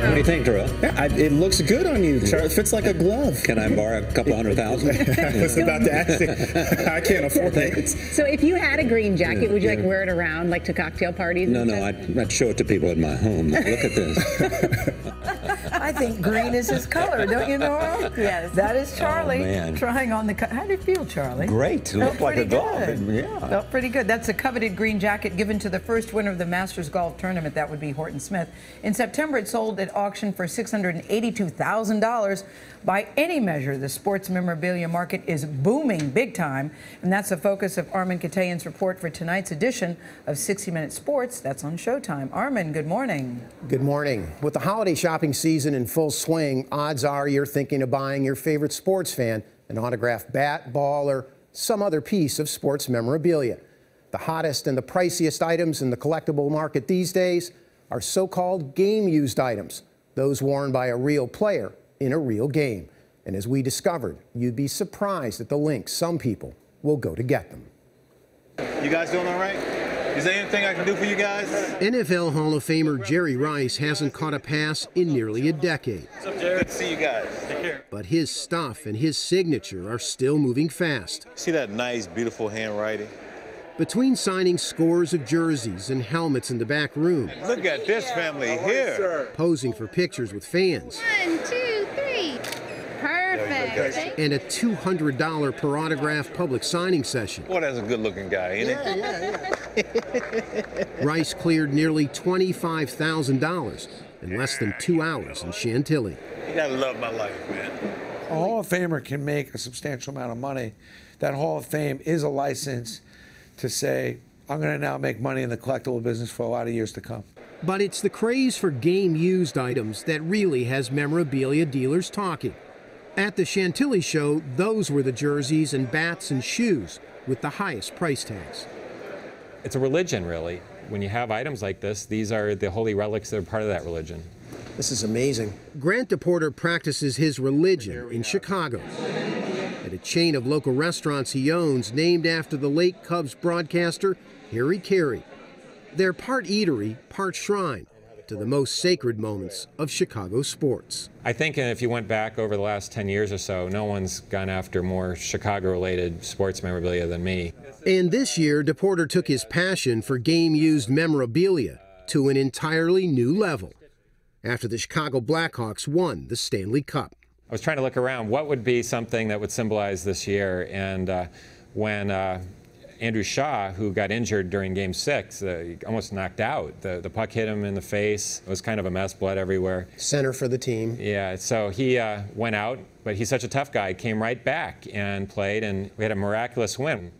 What do you think, Drew? Yeah, it looks good on you, Charlie. It fits like a glove. Can I borrow a couple $100,000? I was about to ask you. I can't afford it. So if you had a green jacket, would you like wear it around like to cocktail parties? No, I'd show it to people at my home. Look at this. I think green is his color, don't you, Nora? Yes. That is Charlie man. trying on the. How do you feel, Charlie? Great. It looked like a golf. Yeah. Felt pretty good. That's a coveted green jacket given to the first winner of the Masters Golf Tournament. That would be Horton Smith. In September, it sold at auction for $682,000. By any measure, the sports memorabilia market is booming big time, and that's the focus of Armen Keteyian's report for tonight's edition of 60 Minutes Sports. That's on Showtime. Armen, good morning. Good morning. With the holiday shopping season in full swing, odds are you're thinking of buying your favorite sports fan an autographed bat, ball, or some other piece of sports memorabilia. The hottest and the priciest items in the collectible market these days are so-called game-used items, those worn by a real player in a real game. And as we discovered, you'd be surprised at the lengths some people will go to get them. You guys doing all right? Is there anything I can do for you guys? NFL Hall of Famer Jerry Rice hasn't caught a pass in nearly a decade. What's up, Jerry? Good to see you guys. Take care. But his stuff and his signature are still moving fast. See that nice, beautiful handwriting? Between signing scores of jerseys and helmets in the back room, Look at this family here. posing for pictures with fans, 1, 2, 3. Perfect. and a $200 per autograph public signing session, Boy, that's a good-looking guy, ain't it? Rice cleared nearly $25,000 in less than 2 hours in Chantilly. You gotta love my life, man. A Hall of Famer can make a substantial amount of money. That Hall of Fame is a license to say, I'm going to now make money in the collectible business for a lot of years to come. But it's the craze for game-used items that really has memorabilia dealers talking. At the Chantilly show, those were the jerseys and bats and shoes with the highest price tags. It's a religion, really. When you have items like this, these are the holy relics that are part of that religion. This is amazing. Grant DePorter practices his religion in Chicago at a chain of local restaurants he owns named after the late Cubs broadcaster Harry Carey. They're part eatery, part shrine to the most sacred moments of Chicago sports. I think if you went back over the last 10 years or so, no one's gone after more Chicago-related sports memorabilia than me. And this year, DePorter took his passion for game-used memorabilia to an entirely new level after the Chicago Blackhawks won the Stanley Cup. I was trying to look around, what would be something that would symbolize this year? And when Andrew Shaw, who got injured during Game 6, he almost knocked out. The puck hit him in the face. It was kind of a mess, blood everywhere. Center for the team. Yeah, so he went out, but he's such a tough guy, came right back and played, and we had a miraculous win.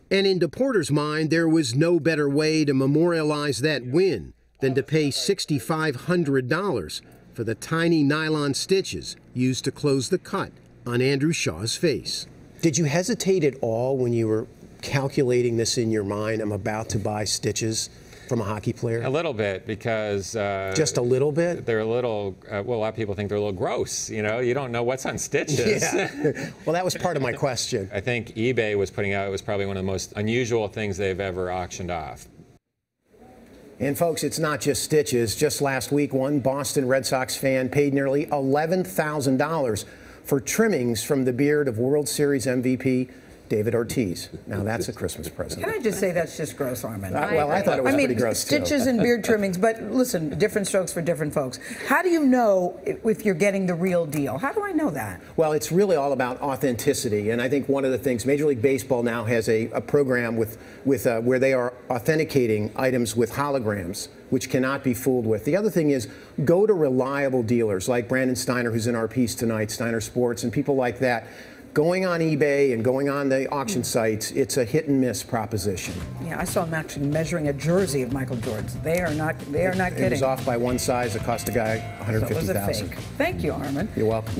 And in DePorter's mind, there was no better way to memorialize that win than to pay $6,500 for the tiny nylon stitches used to close the cut on Andrew Shaw's face. Did you hesitate at all when you were calculating this in your mind? I'm about to buy stitches from a hockey player? A little bit, because... just a little bit? They're a little, well, a lot of people think they're a little gross, you know? You don't know what's on stitches. Yeah. Well, that was part of my question. I think eBay was putting out, it was probably one of the most unusual things they've ever auctioned off. And folks, it's not just stitches. Just last week, one Boston Red Sox fan paid nearly $11,000 for trimmings from the beard of World Series MVP David Ortiz. Now that's a Christmas present. Can I just say that's just gross, Armen? Well, I thought it was pretty gross, too. Stitches and beard trimmings, but listen, different strokes for different folks. How do you know if you're getting the real deal? How do I know that? Well, it's really all about authenticity, and I think one of the things, Major League Baseball now has a program with where they are authenticating items with holograms, which cannot be fooled with. The other thing is, go to reliable dealers like Brandon Steiner, who's in our piece tonight, Steiner Sports, and people like that. Going on eBay and going on the auction sites, it's a hit and miss proposition. Yeah, I saw him actually measuring a jersey of Michael Jordan's. They are not kidding. It was off by one size. It cost a guy $150,000. So it was a fake. Thank you, Armen. You're welcome.